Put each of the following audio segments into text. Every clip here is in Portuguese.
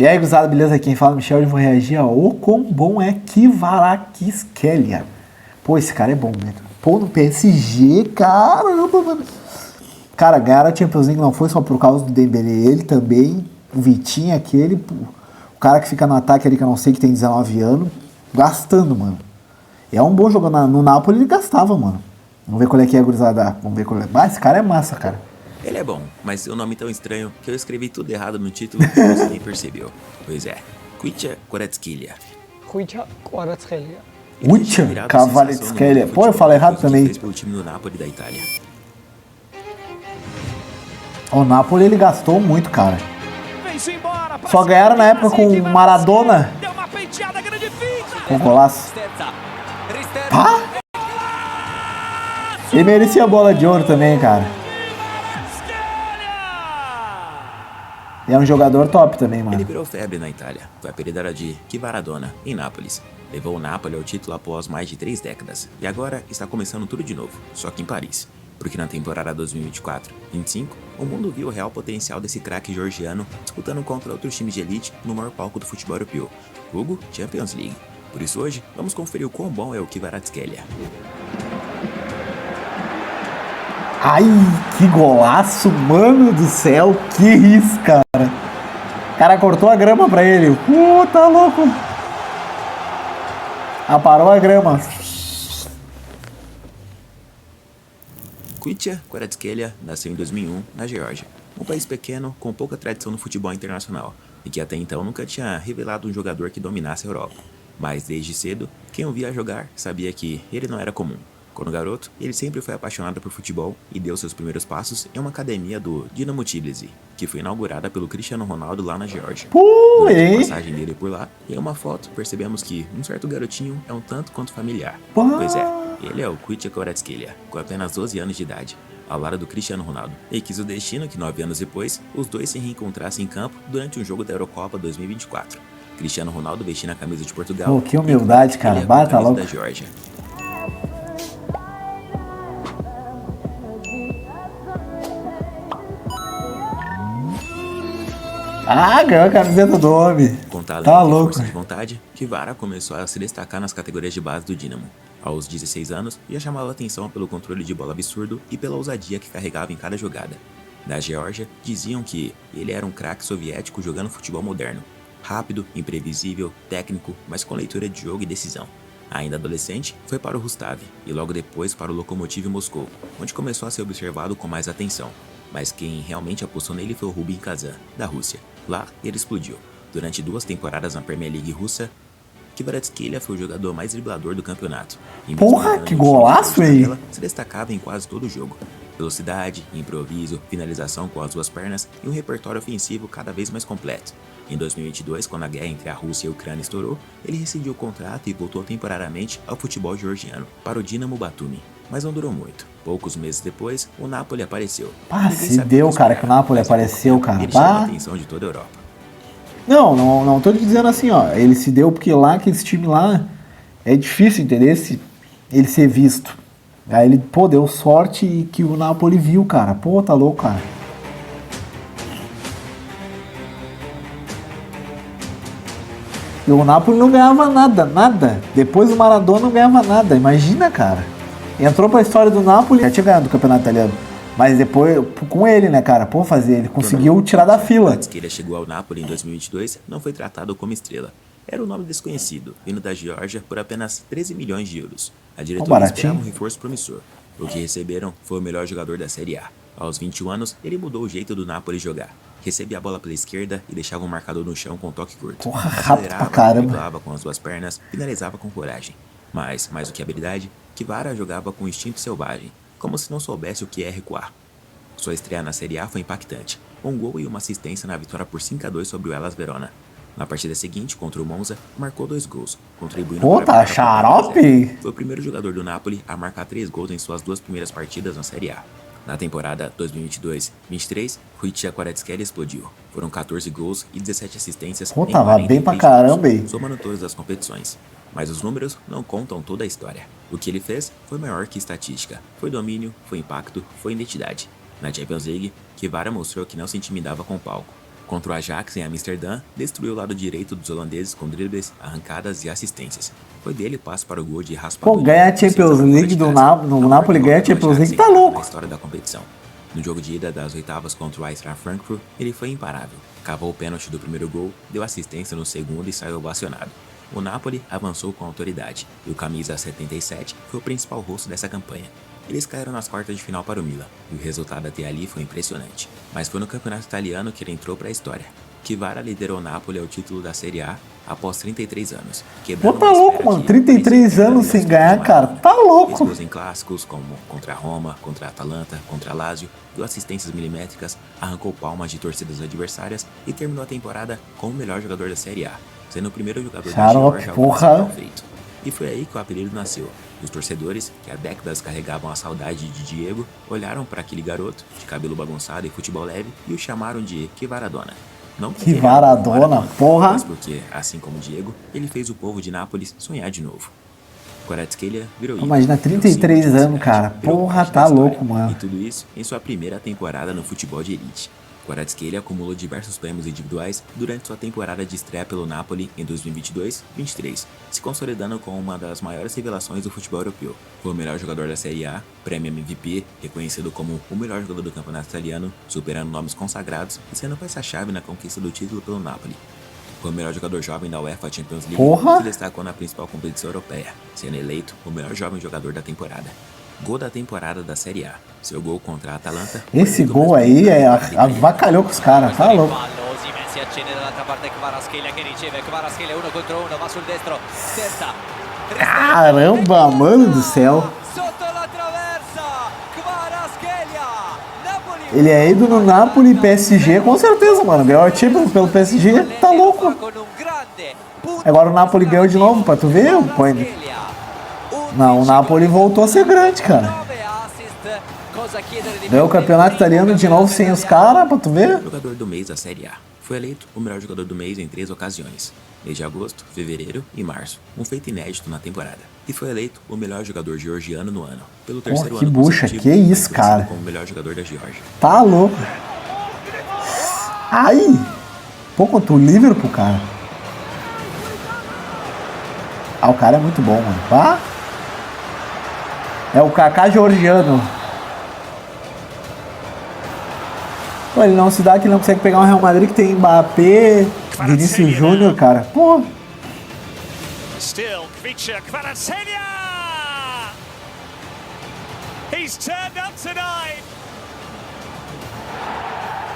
E aí, gurizada, beleza? Quem fala é Michel, eu vou reagir a O quão bom é Kvaratskhelia. Pô, esse cara é bom, né? Pô, no PSG, caramba, mano. Cara, ganhar a Champions League não foi só por causa do Dembélé, ele também, o Vitinho, aquele, o cara que fica no ataque ali, que eu não sei, que tem 19 anos, gastando, mano. É um bom jogador. No Napoli ele gastava, mano. Vamos ver qual é que é, gurizada. Vamos ver qual é. Ah, esse cara é massa, cara. Ele é bom, mas seu nome é tão estranho que eu escrevi tudo errado no título e você nem percebeu. Pois é, Kvaratskhelia. Kvaratskhelia. Pô, eu falei errado também. Fez pelo time do Napoli da Itália. O Napoli ele gastou muito, cara. Só ganharam na época com o Maradona. Com golaço. Pá! Ele merecia a bola de ouro também, cara. E é um jogador top também, mano. Ele virou febre na Itália, foi apelidado de Kvaradona, em Nápoles. Levou o Napoli ao título após mais de 3 décadas, e agora está começando tudo de novo, só que em Paris. Porque na temporada 2024-25, o mundo viu o real potencial desse craque georgiano disputando contra outros times de elite no maior palco do futebol europeu, vulgo Champions League. Por isso hoje, vamos conferir o quão bom é o Kvaratskhelia. Ai, que golaço, mano do céu, que isso, cara. O cara cortou a grama pra ele. Tá louco. Aparou a grama. Kvaratskhelia nasceu em 2001 na Geórgia, um país pequeno com pouca tradição no futebol internacional e que até então nunca tinha revelado um jogador que dominasse a Europa. Mas desde cedo, quem o via jogar sabia que ele não era comum. Quando garoto, ele sempre foi apaixonado por futebol e deu seus primeiros passos em uma academia do Dinamo Tbilisi, que foi inaugurada pelo Cristiano Ronaldo lá na Geórgia. Durante a passagem dele por lá, em uma foto percebemos que um certo garotinho é um tanto quanto familiar. Pois é, ele é o Kvaratskhelia, com apenas 12 anos de idade, ao lado do Cristiano Ronaldo. E quis o destino que 9 anos depois, os dois se reencontrassem em campo durante um jogo da Eurocopa 2024. Cristiano Ronaldo vestindo a camisa de Portugal. Pô, que humildade, cara. Bata logo. Da Geórgia. Ah, ganhou a camiseta do homem. Com talento Tá e louco. força de vontade, Kvara começou a se destacar nas categorias de base do Dinamo. Aos 16 anos, já chamava a atenção pelo controle de bola absurdo e pela ousadia que carregava em cada jogada. Na Geórgia, diziam que ele era um craque soviético jogando futebol moderno. Rápido, imprevisível, técnico, mas com leitura de jogo e decisão. Ainda adolescente, foi para o Rustav e logo depois para o Lokomotiv Moscou, onde começou a ser observado com mais atenção. Mas quem realmente apostou nele foi o Rubin Kazan, da Rússia. Lá, ele explodiu. Durante 2 temporadas na Premier League russa, Kvaratskhelia foi o jogador mais driblador do campeonato. Porra, que golaço, hein? Se destacava em quase todo o jogo. Velocidade, improviso, finalização com as 2 pernas e um repertório ofensivo cada vez mais completo. Em 2022, quando a guerra entre a Rússia e a Ucrânia estourou, ele rescindiu o contrato e voltou temporariamente ao futebol georgiano, para o Dinamo Batumi. Mas não durou muito. Poucos meses depois, o Napoli apareceu. Ah, se deu, cara, que o Napoli apareceu, cara. Ele chamou a atenção de toda a Europa. Não tô te dizendo assim, ó. Ele se deu porque lá, que esse time lá, é difícil, entendeu? Ele ser visto. Aí ele, pô, deu sorte e que o Napoli viu, cara. Pô, tá louco, cara. E o Napoli não ganhava nada. Depois o Maradona não ganhava nada. Imagina, cara. Entrou pra história do Napoli, já tinha ganhado o campeonato italiano. Mas depois, com ele, né, cara? Pô, ele conseguiu tirar da fila. Antes que ele chegou ao Napoli em 2022, não foi tratado como estrela. Era um nome desconhecido, vindo da Geórgia por apenas 13 milhões de euros. A diretoria esperava um reforço promissor. O que receberam foi o melhor jogador da Série A. Aos 21 anos, ele mudou o jeito do Napoli jogar. Recebia a bola pela esquerda e deixava um marcador no chão com um toque curto. Porra, rápido pra caramba. Driblava com as 2 pernas, finalizava com coragem. Mas, mais do que habilidade, Kvara jogava com instinto selvagem, como se não soubesse o que é recuar. Sua estreia na Série A foi impactante, um gol e uma assistência na vitória por 5-2 sobre o Hellas Verona. Na partida seguinte, contra o Monza, marcou 2 gols, contribuindo para a xarope! Foi o primeiro jogador do Napoli a marcar 3 gols em suas 2 primeiras partidas na Série A. Na temporada 2022-23, Kvaratskhelia explodiu. Foram 14 gols e 17 assistências. Pô, tava bem pra caramba, hein? Somando todas as competições. Mas os números não contam toda a história. O que ele fez foi maior que estatística. Foi domínio, foi impacto, foi identidade. Na Champions League, Kvara mostrou que não se intimidava com o palco. Contra o Ajax em Amsterdã, destruiu o lado direito dos holandeses com dribles, arrancadas e assistências. Foi dele o passo para o gol de raspadura. Pô, ganhar a Champions League no Napoli, ganhar a Champions League, tá louco. Na história da competição. No jogo de ida das oitavas contra o Eintracht Frankfurt, ele foi imparável. Cavou o pênalti do primeiro gol, deu assistência no segundo e saiu ovacionado. O Napoli avançou com autoridade, e o camisa 77 foi o principal rosto dessa campanha. Eles caíram nas quartas de final para o Milan, e o resultado até ali foi impressionante. Mas foi no campeonato italiano que ele entrou para a história. Kvara liderou o Napoli ao título da Série A após 33 anos. Pô, tá louco, mano. 33 anos sem ganhar, cara. Tá louco. Fez em clássicos como contra a Roma, contra a Atalanta, contra a Lazio, deu assistências milimétricas, arrancou palmas de torcidas adversárias e terminou a temporada como o melhor jogador da Série A, sendo o primeiro jogador da Geórgia a feito. E foi aí que o apelido nasceu. Os torcedores, que há décadas carregavam a saudade de Diego, olharam para aquele garoto, de cabelo bagunçado e futebol leve, e o chamaram de Kvaradona. Não que Kvaradona, porra! Mas porque, assim como Diego, ele fez o povo de Nápoles sonhar de novo. Kvaratskhelia virou ídolo. Imagina, 33 anos, cara. Porra, tá louco, mano. E tudo isso em sua primeira temporada no futebol de elite. Kvaratskhelia acumulou diversos prêmios individuais durante sua temporada de estreia pelo Napoli em 2022-23, se consolidando como uma das maiores revelações do futebol europeu. Foi o melhor jogador da Série A, prêmio MVP, reconhecido como o melhor jogador do campeonato italiano, superando nomes consagrados e sendo peça-chave na conquista do título pelo Napoli. Foi o melhor jogador jovem da UEFA Champions League e se destacou na principal competição europeia, sendo eleito o melhor jovem jogador da temporada. Gol da temporada da Série A. Seu gol contra a Atalanta. Esse gol aí avacalhou com os caras, tá louco. Caramba, mano do céu. Ele é ídolo no Napoli, PSG, com certeza, mano. Ganhou a Champions pelo PSG, tá louco. Agora o Napoli ganhou de novo, pra tu ver, Não, o Napoli voltou a ser grande, cara. Ganhou o campeonato italiano de novo sem os caras, pra tu ver. Jogador do mês da Série A. Foi eleito o melhor jogador do mês em 3 ocasiões. Mês de agosto, fevereiro e março. Um feito inédito na temporada. E foi eleito o melhor jogador georgiano no ano. Pelo terceiro que ano bucha, que isso, cara. Como o melhor jogador da Geórgia. Tá louco. Ai. Pô, contra o Liverpool, cara. Ah, o cara é muito bom, mano. Pá. É o Kaká georgiano. Pô, ele não se dá que não consegue pegar um Real Madrid que tem Mbappé, Vinícius Júnior, cara. Pô.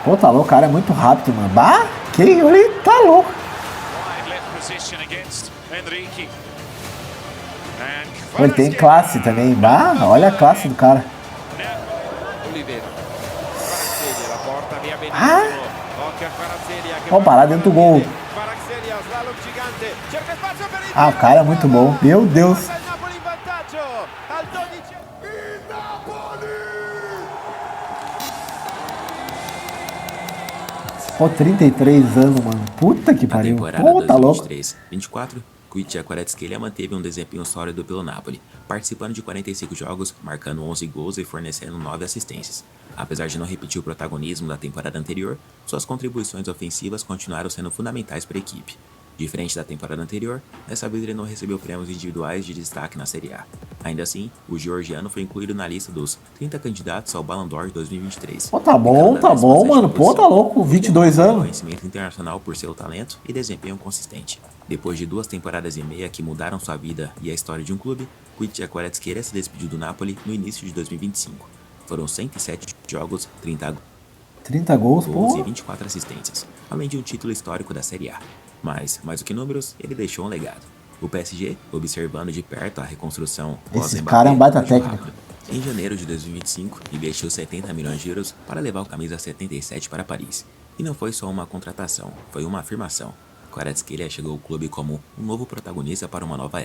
Pô, tá louco, o cara é muito rápido, mano. Bah, que ele tá louco. Pô, ele tem classe também. Bah, olha a classe do cara. Ah! Vamos parar dentro do gol. Ah, o cara é muito bom. Meu Deus. Pô, 33 anos, mano. Puta que pariu. Pô, tá louco. 24, Kvaratskhelia manteve um desempenho sólido pelo Napoli, participando de 45 jogos, marcando 11 gols e fornecendo 9 assistências. Apesar de não repetir o protagonismo da temporada anterior, suas contribuições ofensivas continuaram sendo fundamentais para a equipe. Diferente da temporada anterior, dessa vez ele não recebeu prêmios individuais de destaque na Série A. Ainda assim, o georgiano foi incluído na lista dos 30 candidatos ao Ballon d'Or 2023. Pô, tá bom, mano. Pô, tá louco, 22 anos. Conhecimento internacional por seu talento e desempenho consistente. Depois de 2 temporadas e meia que mudaram sua vida e a história de um clube, Kvaratskhelia se despediu do Napoli no início de 2025. Foram 107 jogos, 30 gols e 24 assistências, além de um título histórico da Série A. Mas, mais do que números, ele deixou um legado. O PSG, observando de perto a reconstrução Esse cara é um baita técnico. Em janeiro de 2025, investiu 70 milhões de euros para levar o camisa 77 para Paris. E não foi só uma contratação, foi uma afirmação. Kvaratskhelia chegou ao clube como um novo protagonista para uma nova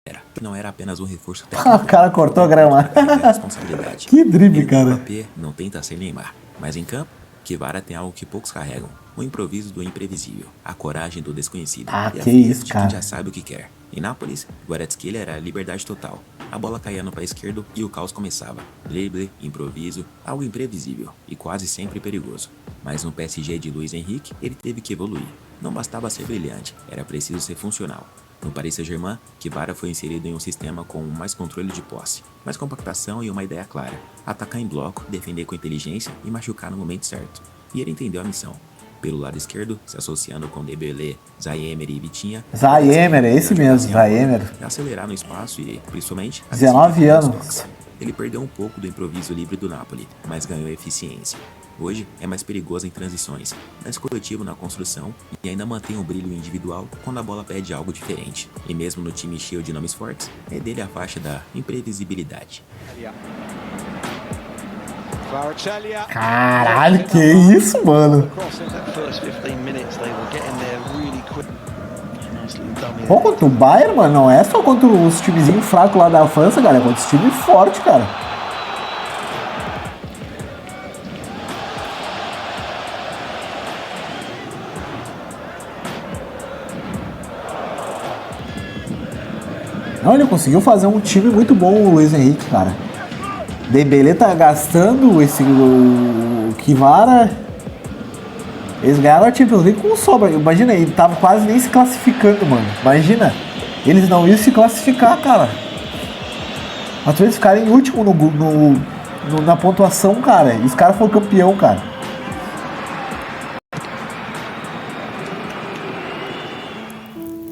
era. Não era apenas um reforço técnico. O cara cortou a grama. Responsabilidade. Que drible, cara. O Mbappé não tenta ser Neymar, mas em campo, Kvara tem algo que poucos carregam. O improviso do imprevisível, a coragem do desconhecido. Ah, e a que isso, de cara. quem já sabe o que quer. Em Nápoles, Kvaratskhelia era liberdade total. A bola caía no pé esquerdo e o caos começava. Drible, improviso, algo imprevisível e quase sempre perigoso. Mas no PSG de Luiz Henrique, ele teve que evoluir. Não bastava ser brilhante, era preciso ser funcional. No Paris Saint-Germain, Kvara foi inserido em um sistema com mais controle de posse, mais compactação e uma ideia clara: atacar em bloco, defender com inteligência e machucar no momento certo. E ele entendeu a missão. Pelo lado esquerdo, se associando com Dembélé, Zaïre Emery e Vitinha. Zaïre Emery, é esse mesmo, Zaïre Emery. Acelerar no espaço e, principalmente, 19 anos. Ele perdeu um pouco do improviso livre do Napoli, mas ganhou eficiência. Hoje é mais perigoso em transições, mais coletivo na construção e ainda mantém o brilho individual quando a bola pede algo diferente. E mesmo no time cheio de nomes fortes, é dele a faixa da imprevisibilidade. Caralho, que isso, mano? Pô, contra o Bayern, mano, não é só contra os timezinhos fracos lá da França, cara, é contra os times fortes, cara. Não, ele conseguiu fazer um time muito bom, o Luiz Henrique, cara. Dembélé tá gastando o Kvara. Eles ganharam a Champions League com sobra. Imagina, ele tava quase nem se classificando, mano. Imagina, eles não iam se classificar, cara. Mas eles ficaram em último na pontuação, cara. E os caras foram campeão, cara.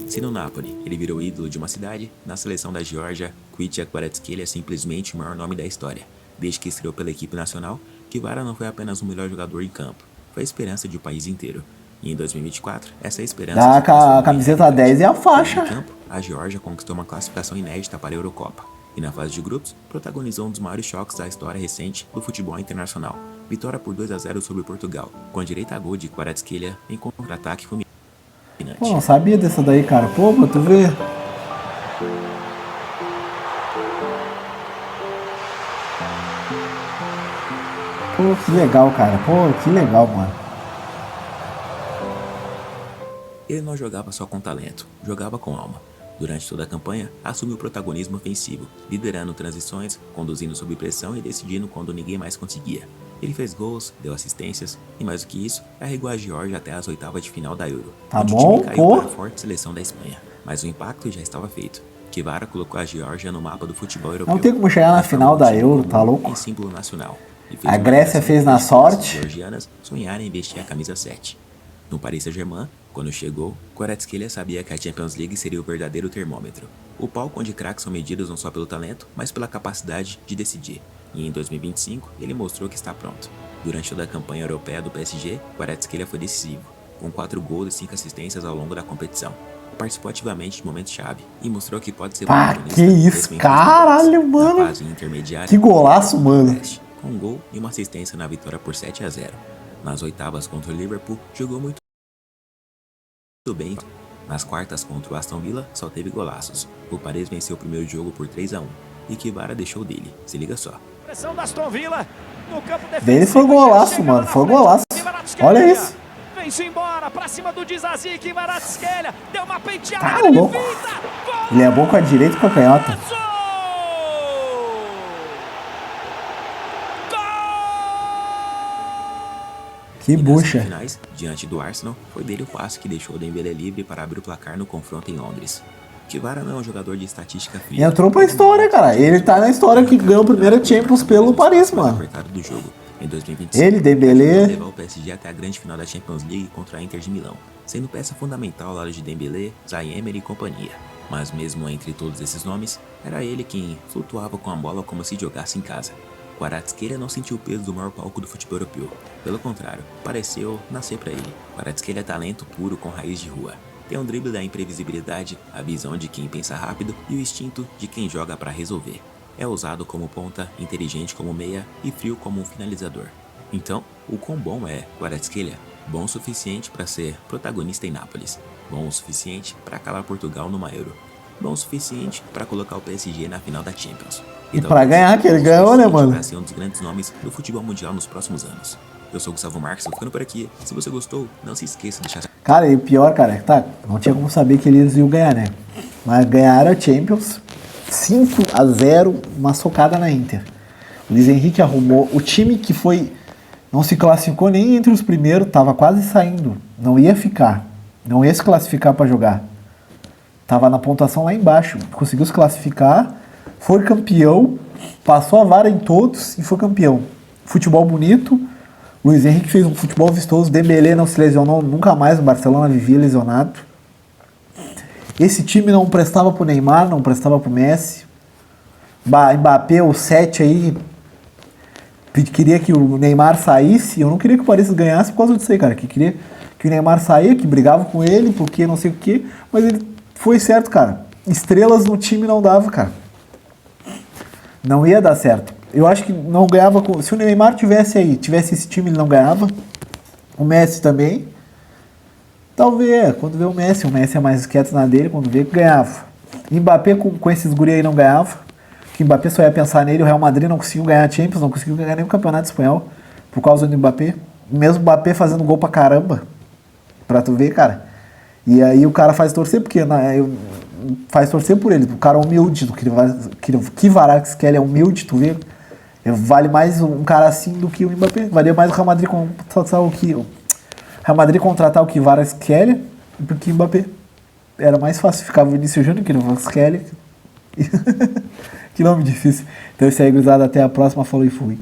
Se no Napoli ele virou ídolo de uma cidade, na seleção da Geórgia, Khvicha Kvaratskhelia é simplesmente o maior nome da história. Desde que estreou pela equipe nacional, Kvara não foi apenas o melhor jogador em campo, foi a esperança de um país inteiro. E em 2024, essa esperança... A camiseta 10 e a faixa. Em campo, a Geórgia conquistou uma classificação inédita para a Eurocopa. E na fase de grupos, protagonizou um dos maiores choques da história recente do futebol internacional. Vitória por 2-0 sobre Portugal, com direito a gol de Kvaratskhelia em contra-ataque fulminante. Pô, não sabia dessa daí, cara. Pô, pra tu ver. Pô, que legal, cara. Pô, que legal, mano. Ele não jogava só com talento, jogava com alma. Durante toda a campanha, assumiu o protagonismo ofensivo, liderando transições, conduzindo sob pressão e decidindo quando ninguém mais conseguia. Ele fez gols, deu assistências e, mais do que isso, carregou a Geórgia até as oitavas de final da Euro, onde bom, o time caiu para a forte seleção da Espanha. Mas o impacto já estava feito. Kvara colocou a Geórgia no mapa do futebol europeu. Não tem como chegar na final da Euro, tá louco? Em símbolo nacional. A Grécia fez na sorte. As georgianas sonharam em vestir a camisa 7. No Paris Saint-Germain, quando chegou, Kvaratskhelia sabia que a Champions League seria o verdadeiro termômetro. O palco onde craques são medidos não só pelo talento, mas pela capacidade de decidir. E em 2025, ele mostrou que está pronto. Durante toda a campanha europeia do PSG, Kvaratskhelia foi decisivo, com 4 gols e 5 assistências ao longo da competição. Participou ativamente de momentos-chave e mostrou que pode ser que isso, caralho, mano. Fase intermediária, que golaço, mano. Com um gol e uma assistência na vitória por 7-0. Nas oitavas contra o Liverpool, jogou muito bem. Nas quartas contra o Aston Villa, só teve golaços. O Paris venceu o primeiro jogo por 3-1 e Kvara deixou dele. Se liga só. Pressão da Aston Villa no campo defensivo. Dele foi golaço, mano. Foi golaço. Olha isso. Vem-se embora pra cima do Dizazi. Kvaratskhelia deu uma penteada. Tá louco. Ele é bom com a direita e com a canhota. Que bucha. Nas finais, diante do Arsenal, foi dele o passe que deixou o Dembélé livre para abrir o placar no confronto em Londres. Kvara não é um jogador de estatística fria. Entrou pra história, cara. Ele tá na história que ganhou a primeira Champions pelo Paris, mano. Do jogo. Em 2025, ele, Dembélé, levou o PSG até a grande final da Champions League contra a Inter de Milão, sendo peça fundamental ao lado de Dembélé, Zaïre Emery e companhia. Mas mesmo entre todos esses nomes, era ele quem flutuava com a bola como se jogasse em casa. Kvaratskhelia não sentiu o peso do maior palco do futebol europeu. Pelo contrário, pareceu nascer para ele. Kvaratskhelia é talento puro com raiz de rua. Tem um drible da imprevisibilidade, a visão de quem pensa rápido e o instinto de quem joga para resolver. É ousado como ponta, inteligente como meia e frio como um finalizador. Então, o quão bom é Kvaratskhelia? Bom o suficiente para ser protagonista em Nápoles. Bom o suficiente para calar Portugal numa Euro. Bom o suficiente para colocar o PSG na final da Champions. E para ganhar, que ele ganhou, né, mano? Para ser um dos grandes nomes do futebol mundial nos próximos anos. Eu sou o Gustavo Marques, tô ficando por aqui. Se você gostou, não se esqueça de deixar... Cara, e o pior, cara, tá, não tinha como saber que eles iam ganhar, né? Mas ganharam a Champions 5-0, uma socada na Inter. O Luiz Henrique arrumou o time que foi Não se classificou nem entre os primeiros, tava quase saindo. Não ia ficar. Não ia se classificar para jogar. Tava na pontuação lá embaixo. Conseguiu se classificar, foi campeão, passou a vara em todos e foi campeão. Futebol bonito. Luiz Henrique fez um futebol vistoso. Dembélé não se lesionou nunca mais. O Barcelona vivia lesionado. Esse time não prestava pro Neymar, não prestava pro Messi. Mbappé, o 7 aí, queria que o Neymar saísse. Eu não queria que o Paris ganhasse por causa disso aí, cara. Que queria que o Neymar saísse, que brigava com ele, porque não sei o quê. Mas ele foi certo, cara. Estrelas no time não dava, cara. Não ia dar certo. Eu acho que não ganhava. Se o Neymar tivesse esse time, ele não ganhava. O Messi também. Talvez, quando vê o Messi é mais quieto na dele, quando vê, ganhava. Mbappé com esses guri aí não ganhava. Que o Mbappé só ia pensar nele, o Real Madrid não conseguiu ganhar a Champions, não conseguiu ganhar nenhum campeonato espanhol por causa do Mbappé. Mesmo o Mbappé fazendo gol pra caramba, pra tu ver, cara. E aí o cara faz torcer, porque faz torcer por ele, o cara é humilde, que Kvaratskhelia é humilde, tu vê. Vale mais um cara assim do que o Mbappé. Valia mais o Real Madrid contratar o Kvaratskhelia do que o Mbappé. Era mais fácil ficar o Vinícius Júnior que o Kvaratskhelia. Que nome difícil. Então é isso aí, gurizada. Até a próxima. Falou e fui.